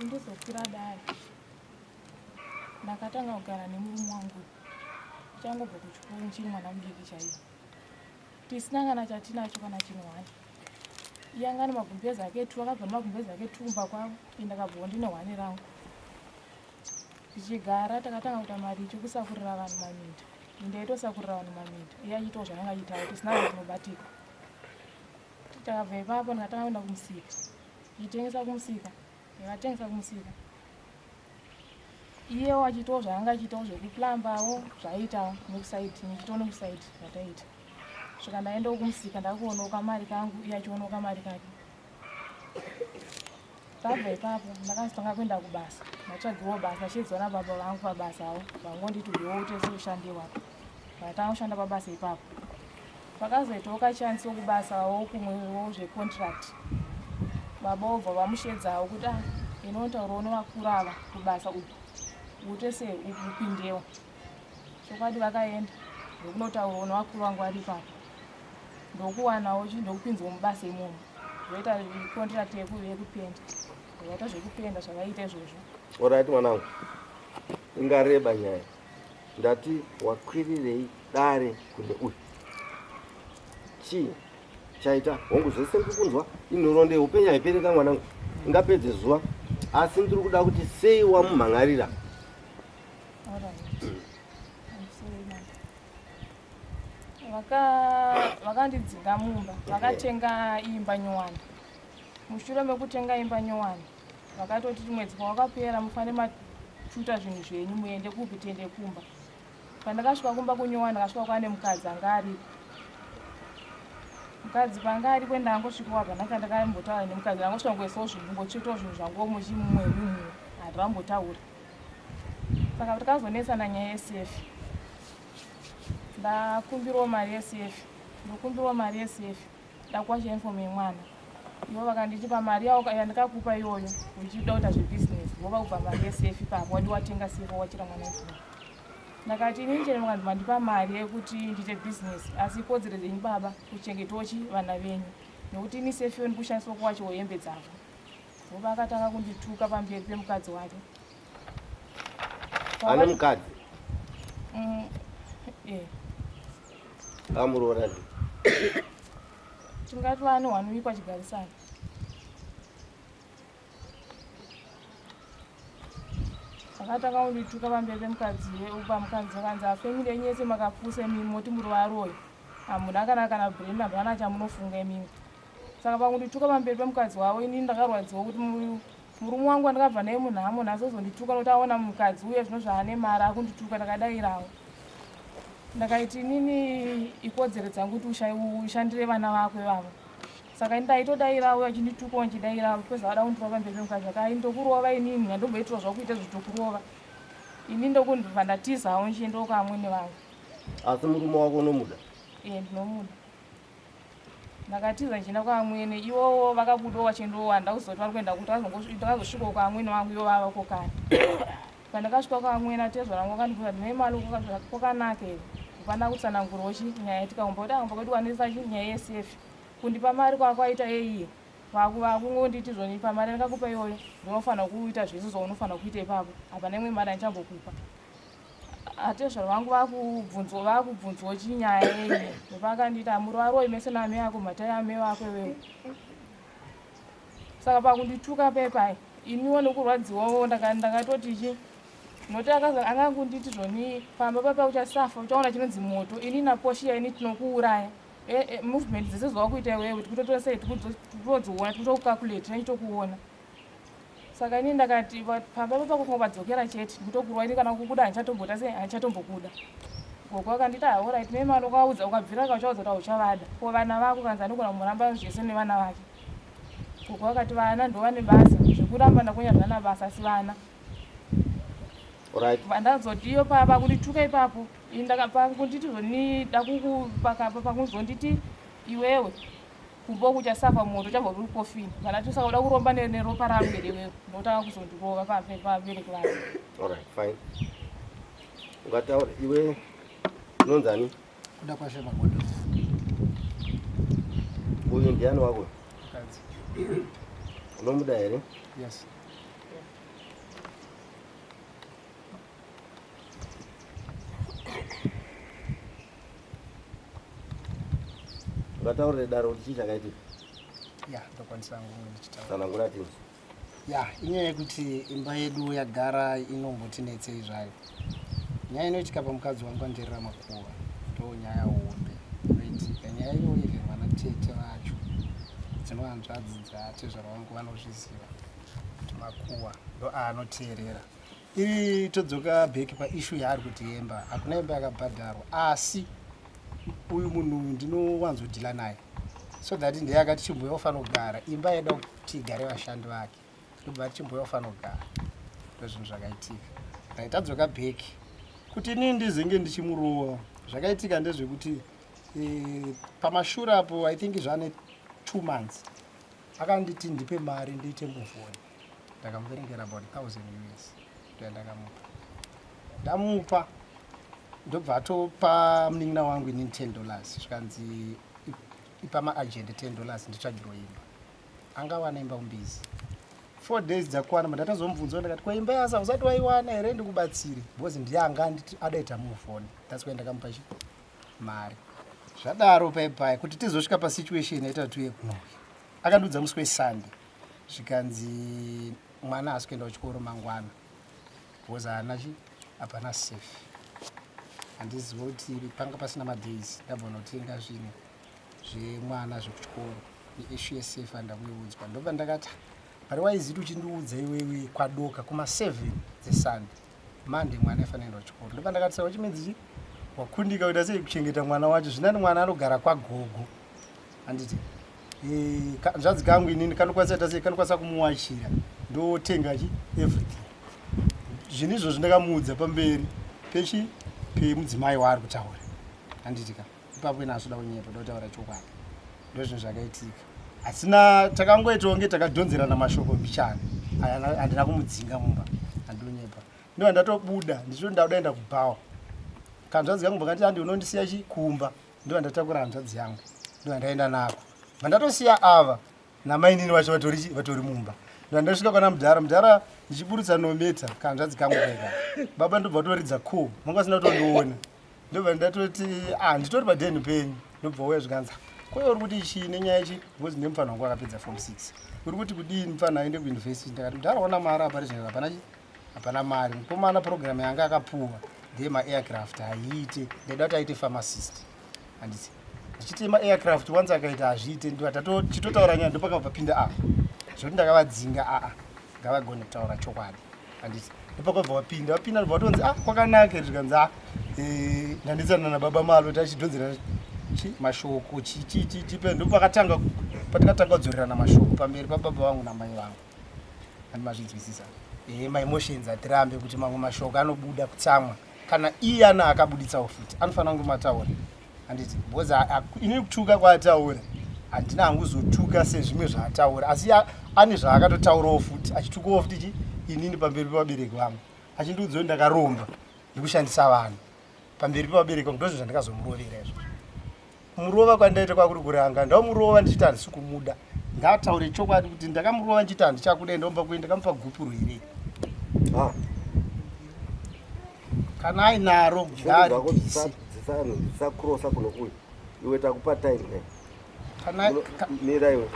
ndizokwira dare ndakatanga kugara nemurume wangu tichangobva kuchikoro chiri mwana mudiki chaiye tisina kana chatinacho kana chinhwani iye anga ane magumbezi ake tu akabva nemagumbezi ake tumba kwavo ndakabvawo ndine hwani rangu tichigara takatanga kuita mari chokusakurira vanhu maminda ndaitosakurira vanhu maminda iye achiitawo zvaanga achiitawo tisina vanhu tinobatika takabva ipapo ndakatanga kuenda kumusika ichitengesa kumusika ndakatengesa kumusika iyewo achiitawo zvaanga achiitawo zvekuplambawo zvaiitawo nekusaidi nichitawo nekusaidi zvataita svika ndaendawo kumusika ndakuonawo kamari kangu iye achionawo kamari kake tabva ipapo ndakazotanga kuenda kubasa ndatsvagirawo basa chiedzwa nababa vangu pabasawo vangonditi uyewo utese ushande iwapo ndatanga kushanda pabasa ipapo pakazoitawo kachansi wokubasawo kumwewo zvecontract baba wobva vamushedzawo kuti inotaura unovakura ava kubasa uku utese upindewo chokwadi vakaenda ndokunotaura unovakuru vangu vari ipapo ndokuwanawo ndokupinzwa mubasa imomo zvoita contract yekupenda zvaita zvekupenda zvavaita izvozvo. Alright mwanangu, ingareba nyaya ndati wakwirirei dare kune uyu chii chaita hongu zvese ndiri kunzwa inhoroondo yeupenyu haipereka mwanangu ingapedze zuva asi ndiri kuda kuti sei wamumhangarira. Vakandidzinga mumba vakatenga imba nyowani. Mushure mekutenga imba nyowani vakatoti mwedzi wakapera mufane machuta zvinhu zvenyu muende kupi tiende kumba. Pandakasvika kumba kunyowani ndakasvika kwane mukadzi anga aripo. Mukadzi panga aripo ndangosvika wabva ndakambotaura nemukadzi ndangosvika ngoisawo zvinhu ngochitawo zvinhu zvangu muchimumwe mumwe handambotaura. Saka takazonesana nyaya yesefi. Ndakumbirawo mari yesefi. Ndokumbirawo mari yesefi. Ndakwasha uniform yemwana. Ivo vakandichipa mari yavo yandikakupa iyoyo uchida kuita zvebusiness vova kupa mari yesefi ipapo wati watenga sefi wachira mwana uniform. Ndakati inini chero mukandipa mari yekuti ndiite business asi ikodzero dzenyu baba kuchengetawo vana venyu nokuti ini sefi yo ndikushandiswa kuwachiwo hembe dzavo. Vova vakatanga kundituka pamberi pemukadzi wake. Ane mukadzi? Amuroora ndi tingati vane hwanuikwa chigarisana. Vakatanga kundituka pamberi pemukadzi pamukadzi akanzi afemili yenyu yese makapfusa mimi moti muri varoyo hamuna kana brain hapana chamunofunga imimi. Saka pakundituka pamberi pemukadzi wavo inini ndakarwadziwa kuti murume wangu wandakabva naye munhamo nhasi ozondituka nokuti aona mukadzi uye zvino zvaane mari akundituka ndakadairawo. Ndakaiti inini ikodzero dzangu kuti ushandire vana vako ivavo. Saka ndaitodairawo achinditukawo nchidairawo kweza vada kundipa pamberi pemukadzi akai ndokurova inini handomboitwa zvakuita zvitokurova. Ini ndokundibva ndatizawo nchiendawo kwaamwene vangu. Asi murume wako unomuda? Ndinomuda. Ndakatiza nchienda kwaamwene ivowo vakabudawo vachindowa ndakuzoti vari kuenda kuti ndakazosvikawo kwaamwene vangu ivo vava kokana. Pandakasvika kwaamwene atezva rangu akandibvunza ndine mari kwakanaka here. Kupanda kutsanangurawo nyaya yatikaumba kuti aumba kwedu wanisa nyaya yesefi. Kundipa mari kwako aita yeiye. Vakungonditi zvonipa mari ndakakupa iyoyo ndinofanira kuita zvese zvaunofanira kuita ipapo. Apa nemwe mari handichambokupa. Atezva vangu vakubvunzwawo chinyaya yeiye. Vakanditi muri varoyi mese name yako matai ame wako iwewe. Saka pakundituka pepai iniwo nokurwadziwawo ndakatoti chi noti akangonditi zvoni pamba papa uchasafa uchaona chinonzi moto ini naposhiya ini tinokuuraya movement dzese zvakuita iwewe tikutotosei tikutodziona tikutokukakulate nechitokuona. Saka ini ndakati pamba papa kungobadzokera chete ndikutokurwa ini kana kukuda handichatombota sei handichatombokuda. Goko akanditi alright nemano kwaudza ukabvira kauchaudza kuti uchavada ko vana vako kanzi anogona kumuramba zvese nevana vake. Goko akati vana ndovane basa zvekuramba ndakunyarwa nabasa asi vana. Alright. Ndazoti iyo papa kundituka ipapo ndakapakunditi zvoni pakuzonditi iwewe kumba kuchasafa moto chabva kuri kofini kana tisaka kuda kuromba neropa rangu iwewe ndotanga kuzondirova pabereki vangu. Alright, fine. Ungataura iwe unonzani? Kuda kwashe magodo. Uyu ndiani wako? Mukadzi. Unomuda here? Yes. ngataurire daro kuti chii chakaitika. Ya ndokwanisa ngungu ndichitaura. Tsanangura tinzi. Ya inyaya yekuti imba yedu yagara inombotinetsei zvayo. Nyaya inoitika pamukadzi wangu anderera makuva ndo nyaya hombe inoitika. Nyaya iyoyo mwana tete vacho dzinohanzvadzi dzatezvara vangu vanozviziva kuti makuva ndo aanoteerera. Iri todzoka bheki paishu yaari kuti yemba hakuna imba yakabhadharwa asi uyu munhu ndinowanzodhila naye so that ndiye akati chimboyo ufanira kugara imba yeda kuti igare vashandi vake ndobva ati chimboyo ufanira kugara ndo zvinhu zvakaitika. Tadzoka bheki kuti inini ndizinge ndichimurowa zvakaitika ndezvekuti pamashure apo I think zvane 2 months akanditi ndipe mari ndiite muvhoni ndakamuverengera about 1000 US ndakamupa ndamupa ndobva atopa munin'ina wangu inini $10 zvikanzi ipa maagent $10 nditsvagirwa imba angawana imba umbizi 4 days dzakwana ndatazomubvunza ndakati kwa imba yasa usati waiwana here ndikubatsire because ndiye anga anditi adaita muvhoni that's why ndakamupa mari zvadaro paipai kuti tizosvika pasituation yaitatu yekunoki akandudza musi weSunday zvikanzi mwana haasi kuenda kuchikoro mangwana because hapana safe handiziva kuti panga pasina madays ndabvona kutenga zvinhu zvemwana zvekuchikoro neishu yesafe andakuyeudzwa ndobva ndakati pari waiziti uchindiudza iwewe kwadoka kuma7 dzeSunday Monday mwana aifanira kuenda kuchikoro ndobva ndakati sawa chimedzi wakundika kuita sei kuchengeta mwana wacho zvinani mwana anogara kwagogo handiti zvanzi kangu inini kanokwanisa kuita sei kanokwanisa kumuwachira ndotenga everything zvinhu izvo zvindakamuudza pamberi pemudzimai waari kutaura handiti ka ipapo ina azoda kunyepa ndotaura chokwadi ndo zvinhu zvakaitika asina takangoitawo nge takadhonzerana mashoko mbichana handina kumudzinga mumba handinonyepa ndo handatobuda ndicho ndaudaenda kubhawa kanzvadzi yangu vakati handi unondisiya chikumba ndo handatakura hanzvadzi yangu ndo handaenda nako vandatosiya ava namainini vacho vatori mumba ndo handasvika kwana mudhara ndichiburutsa nometa kanzvadzi kangu kaika baba ndobva toridza ko manga asina kutondiona ndobva ndatoti nditori padheni penyu ndobva uya zvikanza kwai uri kuti chii nenyaya ichi because ndemufana wangu akapedza form 6 uri kuti kudii mufana aende kuuniversity ndakati mudharaona mari apari zvinhu hapana mari mukomana program yanga akapuwa ndiye maaircraft haiite ndaida kuti aite pharmacist handiti ndichiti maaircraft once akaita hazviite chitotaura nyaya ndopakabva pinda apa zvokuti ndakavadzinga ngavagone kutaura chokwadi handiti ndopakabva vapinda ndobva vatonzi kwakanaka zvikanzi ndanditsana nababa malo tachidhonzera mashoko chipe ndopakatanga patakatanga kudzorerana mashoko pamberi pababa vangu namai vangu handimazvinzwisisa maemotions atirambe kuti mamwe mashoko anobuda kutsamwa kana iye ana akabuditsawo futi anofanira kunge mataura handiti because ini kutuka kwaataura handina hangu zotuka sezvimwe zvaataura asi ane zvaakatotaurawo futi achitukawo futi inini pamberi pevabereki vangu achindiudzawo ndakaromba ndikushandisa vanhu pamberi pevabereki vangu ndozvo zvandakazomurovera izvo kumurova kwandaita kwakuri kuranga ndamurova ndichiti handisi kumuda ngataure chokwadi kuti ndakamurova ndichiti handichakuda ndomba kuenda kamupa gupuro here kana ainaro dzisakurosa kunokuya iwe takupa time mira iwe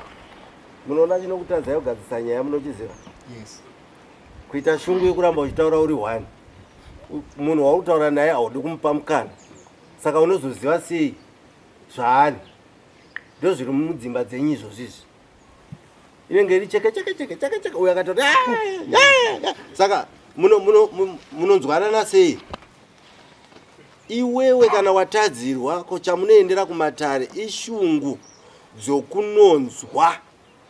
munoona chinokutadzai kugadzisa nyaya munochiziva yes kuita shungu yekuramba uchitaura uri 1 munhu wautaura naye haudi kumupa mukana saka unozoziva sei zvaari ndo zviri mudzimba dzenyu izvozvizvi inenge iri cheke uyo akatoti saka munonzwanana sei iwewe kana watadzirwa ko chamunoendera kumatare ishungu dzokunonzwa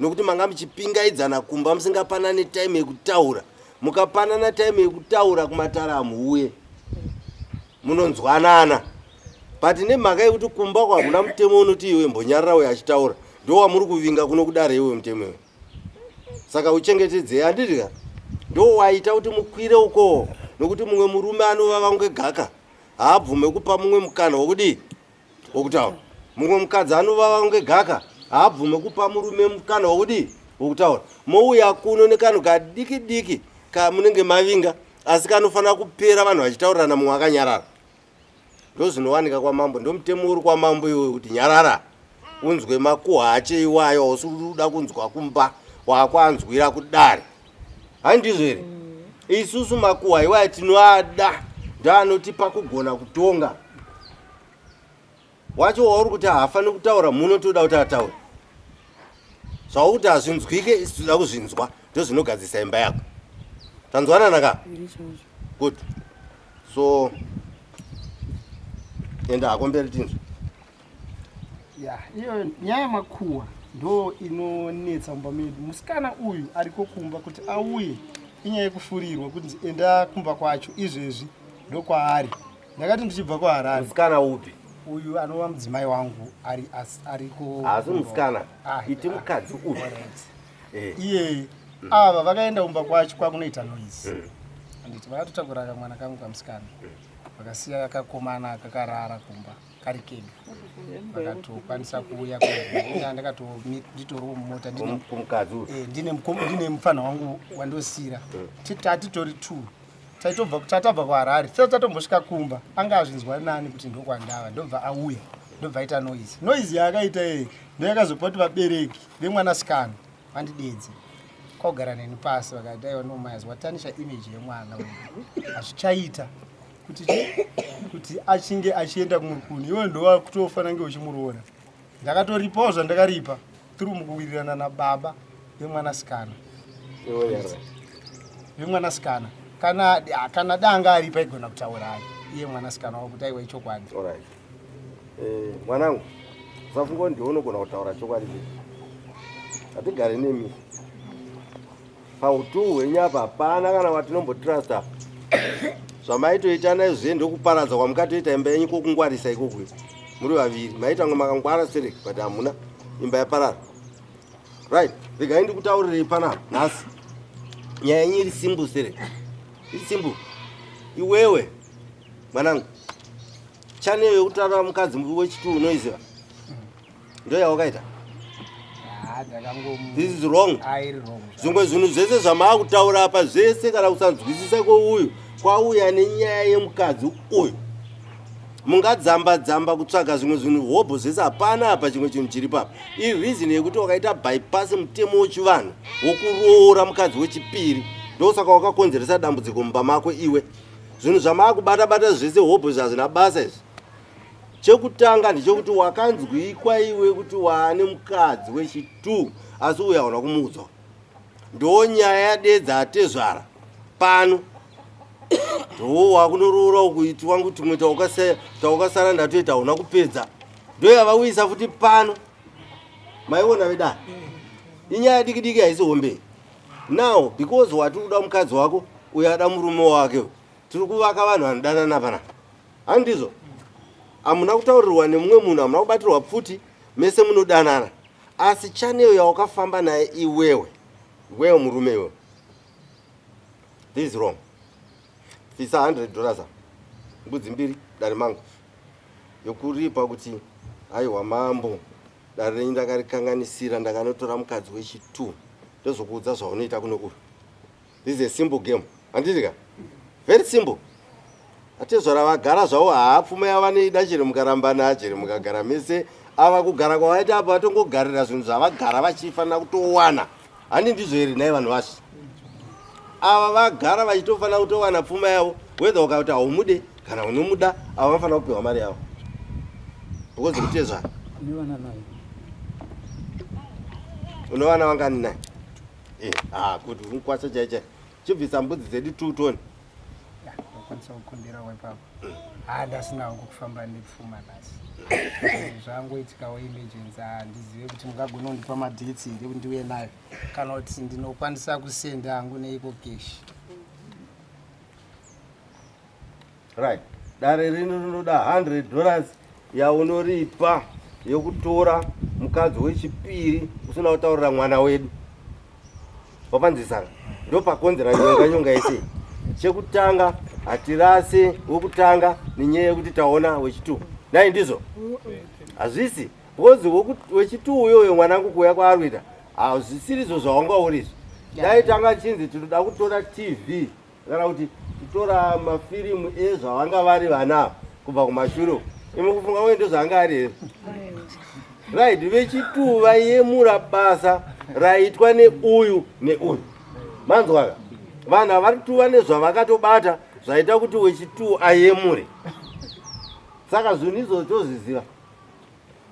nokuti manga muchipingaidzana kumba musingapanane time yekutaura mukapanana time yekutaura kumatare amuuye munonzwanana but nemhaka yekuti kumba kwa hakuna mutemo unoti iwe mbonyarara uyo achitaura ndo wamuri kuvinga kuno kudare iwe mutemo iwe saka uchengetedzei handitika ndo waita kuti mukwire uko nokuti mumwe murume anovava kunge gaka haabvume kupa mumwe mukana wokudii wokutaura mumwe mukadzi anovava kunge gaka haabvume kupa murume mukana wokudii wokutaura mouya kuno nekanhu kadiki diki kamunenge mavinga asi kanofanira kupera vanhu vachitaurirana mumwe akanyarara ndo zvinowanika kwamambo ndo mutemo uri kwamambo iwe kuti nyarara unzwe makuhwa ache iwayo usuda kunzwa kumba wakwanzwira kudare. Handizvo here? Isusu makuhwa iwayo tinoada ndaanotipa kugona kutonga. Wacho wauri kuti haafani kutaura munotoda kuti ataure. Zvakuti hazvinzwike isi toda kuzvinzwa ndozvinogadzisa imba yako. Tanzwanana ka? Good. So enda hako mberi tinzwe. Iyo nyaya makuhwa ndo inonetsa mumba medu. Musikana uyu ariko kumba kuti auye inyaya yekufurirwa kuti enda kumba kwacho izvezvi ndo kwaari. Ndakati ndichibva kwaHarare. Musikana upi? Uyu anova mudzimai wangu ariko asi musikana iti mukadzi uyu iye ava vakaenda kumba kwacho kwakunoita noise. Anditi vakatotakura kamwana kangu kamusikana vakasiya akakomana kakarara kumba kari kega vakatokwanisa kuuya kuina ndakatonditoriwo mumota kumukadzi uyu ndine mufana wangu wandosira tatitori 2 tatabva kuHarare tisati tatombosvika kumba anga azvinzwa nani kuti ndokwandava ndobva auya ndobva aita noise yaakaita yeye ndoyakazopa kuti vabereki vemwanasikana vandidedze kwakugara neni pasi vakati aiwa nomayaz watanisha imeji yemwana hazvichaita kuti achinge achienda kumurukuni iwe ndova kutofana nge uchimuroora. Ndakatoripawo zvandakaripa tiri mukuwirirana nababa vemwanasikana kana danga aripa igona kutaura iye mwanasikana wakuti aiwa ichokwadi. Mwanangu usafunga ndiwe unogona kutaura chokwadi. Hatigare nemi pautu hwenyapa hapana kana watinombotrust apa. Zvamaitoita izvo ndokuparadza kwamukatoita imba yenyu kokungwarisa ikoko muri vaviri maita makangwara sere but hamuna imba yaparara. Right, regai ndikutaurirei panapa nhasi nyaya yenyu iri simbu sere. Iri simbu. Iwewe mwanangu chaneyo yekutaura mukadzi wechitu unoiziva ndo yawakaita. This is wrong. Zvimwe zvinhu zvese zvamaakutaura apa zvese kana kusanzwisisa kwouyu kwauya nenyaya yemukadzi uyu mungadzamba kutsvaga zvimwe zvinhu hobho zvese hapana apa chimwe chinhu chiri papa. Iri reason yekuti wakaita bypass mutemo wechivanhu wokuroora mukadzi wechipiri ndosaka wakakonzeresa dambudziko mumba mako iwe. Zvinhu zvamaakubata zvese hobho zvazvina basa izvi. Chekutanga ndechekuti wakanzwikwa iwe kuti waane mukadzi wechitu asi uya hauna kumuudzwa. Ndonyaya yadedza atezvara pano ndo wakunoroora ukuitwa kuti mwe taukasara ndatoita hauna kupedza ndo yavauyisa futi pano. Maiona vedani inyaya diki haisi hombe. Now because wati kuda mukadzi wako uyada murume wake tiri kuvaka vanhu vanodanana panapa. Handizvo? Hamuna kutaurirwa nemumwe munhu, hamuna kubatirwa pfuti, mese munodanana. Asi chaneyo yawakafamba naye iwewe murume iwewe. This is wrong. Fisa $100 mbudzi mbiri dari mangu yokuripa kuti aiwa mambo dari renyu ndakarikanganisira ndakanotora mukadzi wechitu ndozokuudza zvaunoita kuno uyu. This is a simple game. Handitika? Very simple. Atezvara vagara zvavo haapfuma yavanoida chero mukarambana chero mukagara mese ava kugara kwavaita apa vatongogarira zvinhu zvavagara vachifanira kutowana. Hani ndizvo here nai vanhu vashi ava vagara vachitofanira kutowana pfuma yavo whether ukauti haumude kana unomuda ava vafanira kupiwa mari yavo because kutezvara unowana wangani naye kuti unokwasha chaichai chibvisa mbudzi dzedu 2 toni kwanisa kukundirawo ipapo ndasinawo kufamba nepfuma nhasi zvangoitikawo emergency handizive kuti mungagona kundipa madhetsi here kuti ndiuye nayo kana kuti ndinokwanisa kusenda hangu neiko keshi. Right, dare rino rinoda $100 yaunoripa yokutora mukadzi wechipiri usina kutaurira mwana wedu. Wapanzisana ndo pakonzera nyonga yese. Chekutanga hatirase wokutanga nenyaya yekuti taona wechitu. Nai ndizvo? Hazvisi. Because wechitu uyoyo mwanangu kuuya kwaarikuita hazvisirizo zvawangaurizo. Dai tanga chinzi tinoda kutora TV kana kuti kutora mafirimu ezvavanga vari vana kubva kumashure. Imi kufunga wewe ndozvanga ari here. right, vechitu vaiyemura basa raitwa neuyu neuyu. Manzwaka vanhu havari tuva nezvavakatobata zvaita kuti wechitu ayemure. Saka zvinhu izvo toziziva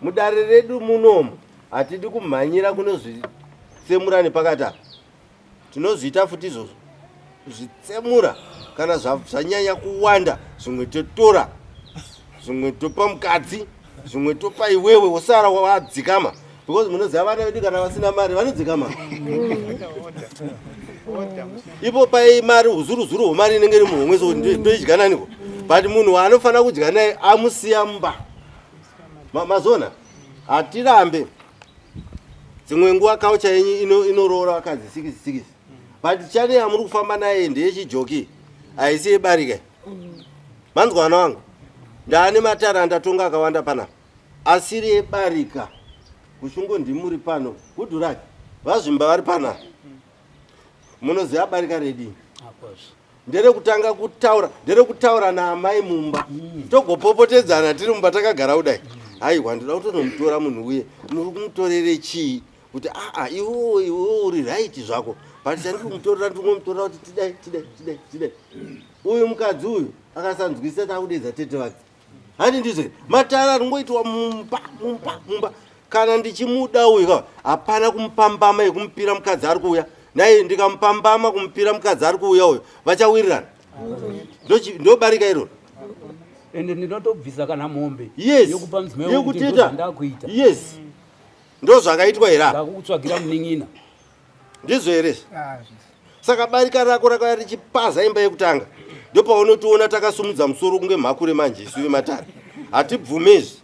mudare redu munomu. Hatidi kumhanyira kunozvitsemura nepakati apa. Tinozviita futi izvozvo zvitsemura kana zvanyanya kuwanda, zvimwe totora, zvimwe topa mukadzi, zvimwe topa iwewe usara wadzikama, because munoziva vana vedu kana vasina mari vanodzikama. Ipo pai mari uzuruzuru hwemari inenge iri muhomwe so ndoidya naniko, but munhu waanofanira kudya naye amusiya mumba. Mazona hatirambe. Dzimwe nguva kaucha yenyu inoroora vakadzi 66, but chane yamuri kufamba naye ndeyechijoki haisi yebarika. Manzwana wangu ndaane matara ndatonga akawanda panapa asiri yebarika. Kushungo ndimuri pano kudhuraki vazvimba vari panapa. Munoziva barika redini ndere kutanga kutaura, ndere kutaura naamai mumba togopopotedzana tiri mumba takagara kudai. Haiwa ndoda kutonomutora munhu uye muri kumutorere chii? Kuti iwe uri right zvako, but chandiri kumutorera ndingomutorera kuti tidai. Uyu mukadzi uyu akasanzwisisa takudedza tete vake. Hani ndizvo matara ringoitwa mumba. Kana ndichimuda uyu ka hapana kumupambama yekumupira mukadzi ari kuuya. Naye ndikamupambama kumupira mukadzi ari kuuya uyu vachawirirana. Ndobarika iroro. Ende ndinotobvisa kana mombe. Yes. Yokupa mdzimai yokuteta. Ndakuita. Yes. Ndo zvakaitwa here apa. Ndakutsvagira munin'ina. Ndizvo here. Saka barika rako rakauya richipaza imba yekutanga. Ndopaunotiona takasumudza musoro kunge mhakure manje isu vematare. Hatibvumezvi.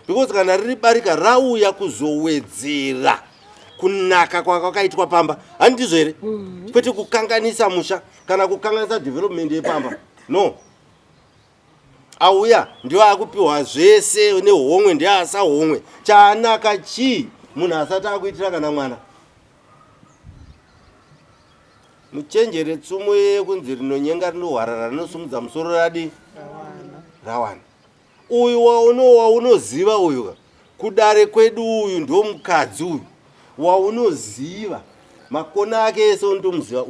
Because kana riri barika rauya kuzowedzera kunaka kwakaitwa pamba. Handizvo here. Kwete kukanganisa musha kana kukanganisa development yepamba. No. Auya ndio akupiwa zvese nehomwe ndiye asa homwe. Chanaka chii munhu asati akuitira kana mwana. Muchenjere tsumo yekunzi rinonyenga rinohwarara rinosumudza musoro radi rawana. Uyu waunoziva uyu kudare kwedu uyu ndio mukadzi uyu waunoziva makona ake ese undomuziva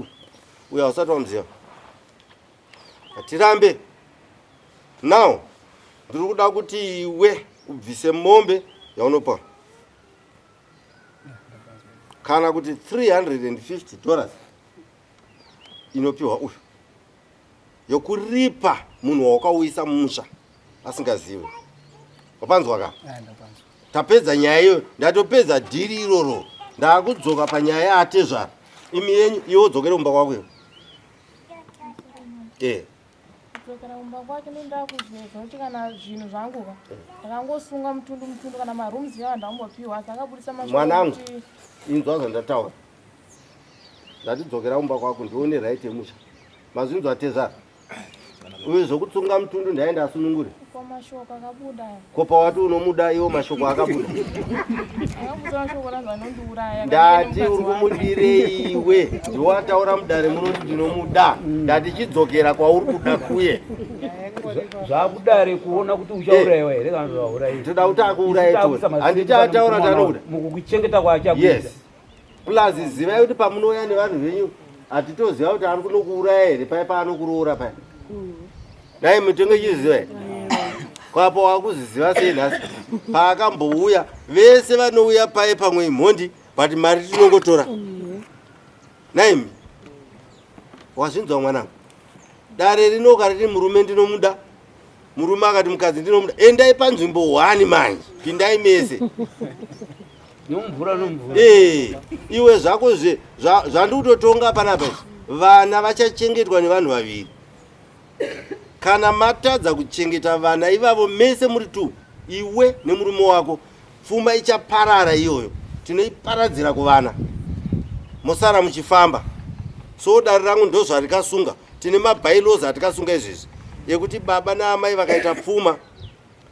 uyu hausati wamuziva. Hatirambe. Now, ndiri kuda kuti iwe ubvise mombe yaunopa. Kana kuti $350 inopiwa uyu yokuripa munhu wakauyisa mumusha asingazivi. Wapanzwa ka? Tapedza nyaya iyo, ndatopedza dhiri iroro. Ndakudzoka panyaya yaatezvara. Imi yenyu iwo dzokere mumba kwako. kudzokera kumba kwake nendakuzvezva kuti kana zvinhu zvangu ndakangosunga mutundu kana marooms yawa ndakambopiwa asi akabudisa mwanangu inzwa zvandataura. Ndatidzokera kumba kwako ndione right yemusha. Mazvinzwa atezvara. Uye zvokutsunga mutundu ndaenda asunungure. Mashoko akabuda. Kopa wati unomuda iwo mashoko akabuda. Akabuda mashoko ranzanondiuraya. Ndati uri kumudire iwe. Ndiwataura mudare munoti ndinomuda. Ndati chidzokera kwauri kuda kuye. Zvakudare kuona kuti uchauraiwa here kana kuti wauraiwa. Toda kuti akuuraye toni. Handitaataura tanoda. Mukukuchengeta kwake akuita. Yes. Plus zivai kuti pamunouya nevanhu venyu hatitoziva kuti ari kunokuuraya here paya paanokuroora paya. Dai mutengo chiziva here. Kwapo wakuziziva sei nhasi. Paakambouya vese vanouya paye pamwe imhondi but mari tinongotora. Naimi wazvinzwa mwanangu. Dare rinoka riti murume ndinomuda. Murume akati mukadzi ndinomuda. Endai panzvimbo 1 manje. Pindai mese. Nomvura. Iwe zvako zvandikutotonga panapa. Vana vachachengetwa nevanhu vaviri. Kana matadza kuchengeta vana ivavo mese muri 2, iwe nemurume wako, pfuma ichaparara iyoyo. Tinoiparadzira kuvana. Musara muchifamba. So dare rangu ndo zvarikasunga. Tine mabailozi atikasunga izvizvi. Yekuti baba naamai vakaita pfuma,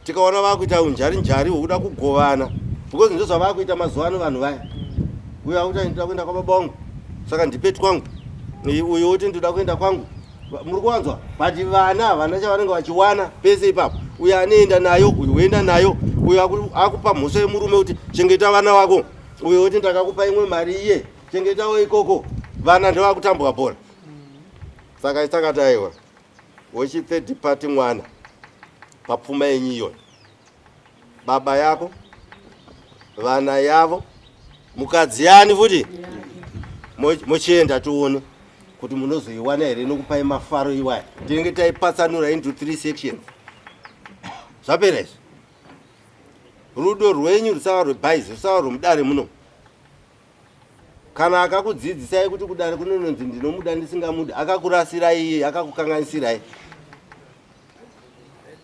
tikaona vakuita unjari hwokuda kugovana. Because ndo zvavakuita mazuva ano vanhu vaya. Uyu akuti ndoda kuenda kwababa wangu. Saka ndipeti kwangu. Uyu uti ndoda kuenda kwangu. Muri kuwanzwa? But vana chavanenge vachiwana pese ipapo uyo anoenda nayo, uyu woenda nayo, uyo akupa mhosva yemurume kuti chengeta vana vako, uyo woti ndakakupa imwe mari iye chengetawo ikoko, vana ndevakutambwa bhora. Saka isakati aiwa wechi third party mwana papfuma yenyu iyoyo, baba yako, vana yavo, mukadzi yani futi, mochienda tuone kuti munozoiwana here nokupai mafaro iwaya. Tinenge taipatsanura into 3 sections. Zvapera izvi. Rudo rwenyu rusava rwebhaizi, rusava rwomudare muno. Kana akakudzidzisai kuti kudare kunononzi ndinomuda ndisingamuda, akakurasira iye, akakukanganisira.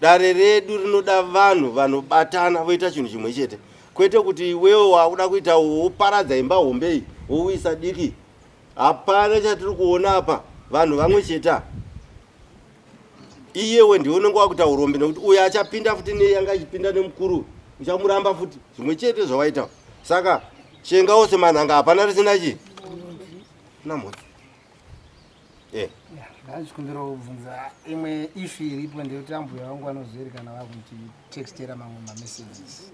Dare redu rinoda vanhu vanobatana voita chinhu chimwe chete. Kwete kuti iwewe wakuda kuita woparadza imba hombe iyi, wouisa diki. Hapana chatiri kuona apa, vanhu vamwe cheta. Iyewe ndiwe unenge wakuita urombe nekuti uyo achapinda futi neyanga achipinda nemukuru, uchamuramba futi. Zvimwe chete zvawaita. Saka chengawo semanhanga hapana risina chi. Namoti. Ndachikumbira kubvunza imwe ishu iripo ndekuti ambuya vangu vanozverikana vakuchitextera mamwe mamessages.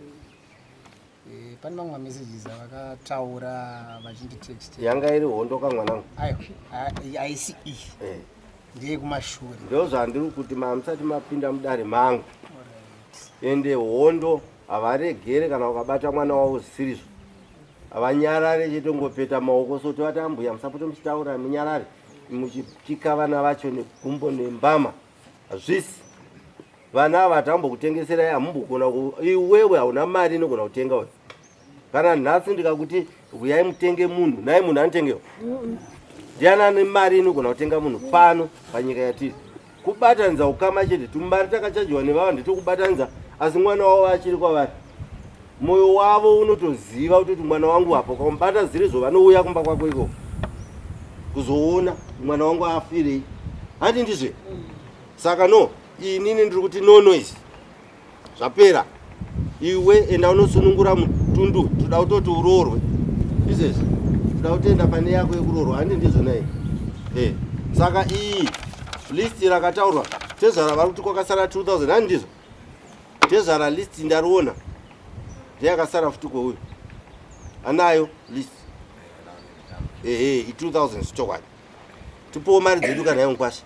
Pane mamwe mamessages avakataura vachinditextera. Yanga iri hondo kamwanangu. Aisi iyi. Ndiye kumashure. Ndo zvandiri kuti musati mapinda mudare mangu. Ende hondo havaregere kana ukabata mwana wavo zvisizvo. Havanyarare chete ngopeta maoko soti vati ambuya musapote muchitaura munyarare. Muchitika vana vacho negumbo nembama. Hazvisi. Vana ava hatambokutengeserai, hamumbogona iwewe hauna mari inogona kutenga wewe. Kana nhasi ndikakuti uyai mutenge munhu, naye munhu anotengewa. Ndiani ane mari inogona kutenga munhu pano panyika yatiri. Kubatanidza ukama chete, tumari takachajwa nevava ndetokubatanidza, asi mwana wavo achiri kwavari. Moyo wavo unotoziva kuti mwana wangu apo ukamubata zirizo vanouya kumba kwako ikoko kuzoona mwana wangu afirei. Handi ndizve. Saka no, inini ndiri kuti no noise. Zvapera. Iwe enda unosunungura mutundu, toda kutoti uroorwe. Izvezvi. Toda kutoenda pane yako yekuroorwa, handi ndizvo naye. Saka iyi list rakataurwa, tezvara vari kuti kwakasara 2000, handi ndizvo. Tezvara list ndariona. Ndeyakasara futi kweuyu. Anayo list. 2000 stokwadi. Tipowo mari dzedu kana yayo nkwasha.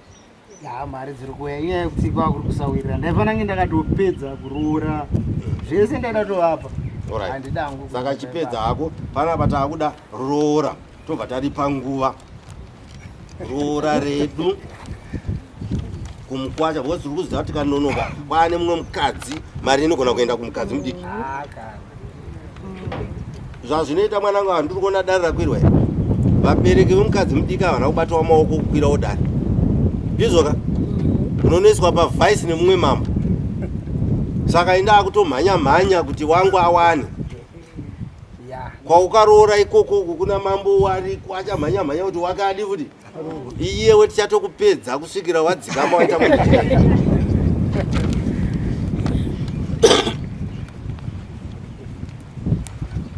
Mari dziri kuya inyaya yekuti kwakuri kusawirira. Ndaifana kunge ndakatopedza kuroora. Zvese ndaida tovapa. Handidangu. Saka chipedza hako panapa taakuda roora. Tobva taripa nguva. Roora redu kumukwacha because tiri kuziva kuti kanonoka kwaane mumwe mukadzi mari inogona kuenda kumukadzi mudiki. Zvazvinoita mwanangu handiri kuona dare rakwirwa here. Vabereki vemukadzi mudiki havana kubatawo maoko kukwirawo dare. Ndizvoka unonoiswa pavhaisi nemumwe mambo. Saka indaa kutomhanya kuti wangu awane. Kwaukaroora ikoko kuna mambo wariko achamhanya kuti wakadi futi. Iyewe tichatokupedza kusvikira wadzikama waita muitika.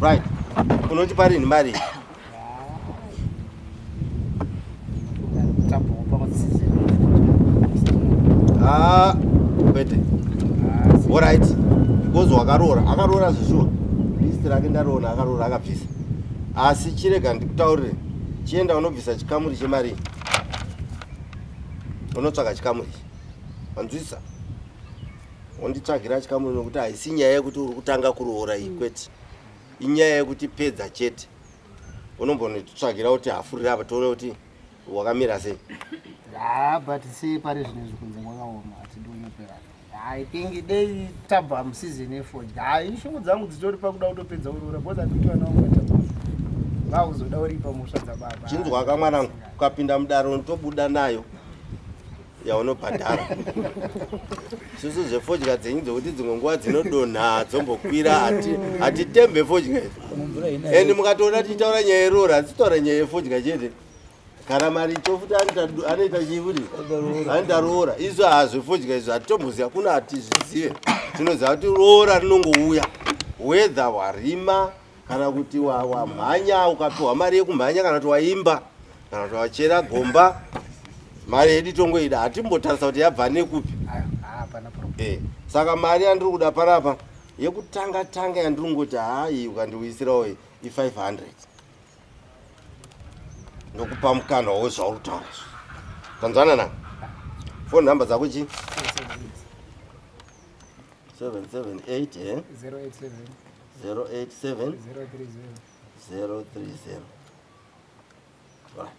Right. Unoti parini mari? Kwete. Alright. Because akaroora zvishua. List rake ndariona akaroora akabvisa. Asi chirega ndikutaurire. Chienda unobvisa chikamuri chemari. Unotsvaka chikamuri. Wanzwisa? Wonditsvagira chikamuri nokuti haisi nyaya yekuti uri kutanga kuroora iyi kwete. Inyaya yekuti pedza chete. Unombonitsvagira kuti hafurira apa toone kuti wakamira sei. But see pari zvinezvi kunze mwakaoma atidonopera. I think dei tabva season e4. Ishungu dzangu dzitori pakuda kutopedza urora boza kuti vana vangu vatapa. Vakuzoda uripa musha dzababa. Chinzwa kamwanangu ukapinda mudare unotobuda nayo. Yaunobhadhara. Susu zvefodya dzenyu dzokuti dzimwe nguva dzinodonha dzombokwira hatitembe fodya. Endi mukatoona tichitaura nyaya yerora hatitaura nyaya yefodya chete. Kana mari chofuta anoita chifuti anoita roora. Izvo hazvefodya izvo hatitomboziva kuna hatizvizive. Tinoziva kuti roora rinongouya. Wedha warima kana kuti wamhanya ukapiwa mari yekumhanya kana kuti waimba kana kuti wachera gomba. Mari yedu tongoida hatimbotarisa kuti yabva nekupi. Hapana problem. Saka mari yandiri kuda panapa yekutanga tanga yandiri ngoti hai ukandiwisirawo i500 ndokupa mukana wezvauri kutaura. Tanzwana na phone number dzako chi 778 087 030.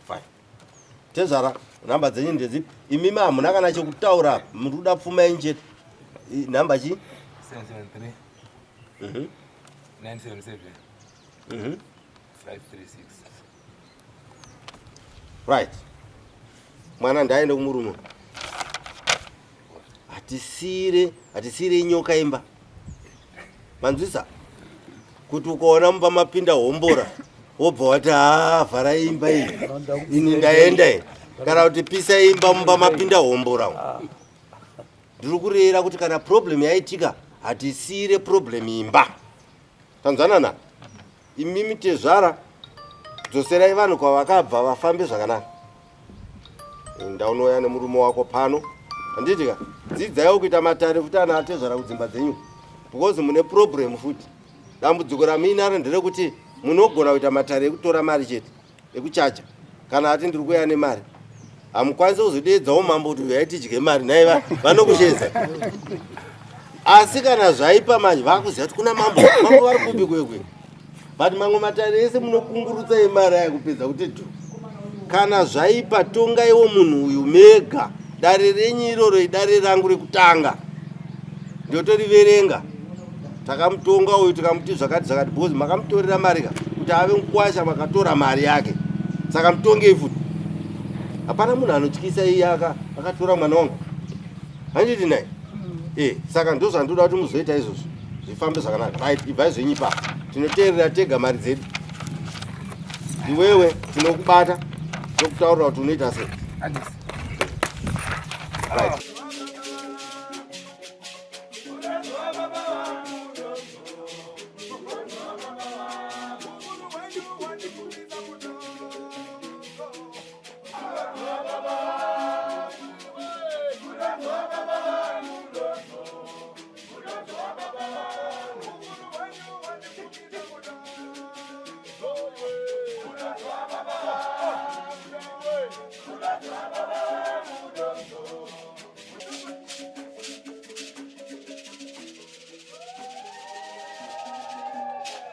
Fine. Tezara namba dzenyu ndedzipi? Imimi hamuna kana chekutaura muri kuda pfuma yenyu chete. Namba chi 773 977 536. Right. Mwana ndaende kumurume. Atisire nyoka imba. Manzwisa kuti ukaona mumba mapinda hombora wobva wati vhara imba iyi ini ndaenda kana kuti pisa imba mumba mapinda hombora. Ndiri kurera kuti kana problem yaitika hatisire problem imba. Tanzania na imimi Tezvara dzoserai vanhu kwavakabva vafambe zvakanaka. Ndaunoya nemurume wako pano handitika dzidzaiwo kuita matare futi ana aTezvara kudzimba dzenyu because mune problem futi. Dambudziko ramuinaro nderekuti munogona kuita matare ekutora mari chete ekuchacha kana ati ndiri kuya nemari hamukwanisi kuzodedzawo mambo kuti uyai tidye mari nai vanokushedza. Asi kana zvaipa manje vakuziva kuti kuna mambo vari kupi kwekwe but mamwe matare ese munokungurutsa emari ayakupedza kuti tu kana zvaipa tongaiwo munhu uyu mega. Dare renyu iroro idare rangu rekutanga ndotoriverenga. Takamutonga uyu tikamuti zvakati zvakati bhozi makamutorera mari ka kuti ave mukwasha makatora mari yake saka mutongei futi. Hapana munhu anotyisa iye akatora mwana wangu handiti nai. Saka ndozvandoda kuti muzoita izvozvo zvifambe zvakanaka. Right, ibvai zvenyu ipapo tinoteerera tega mari dzedu. Iwewe tinokubata tokutaurira kuti unoita sei. Right.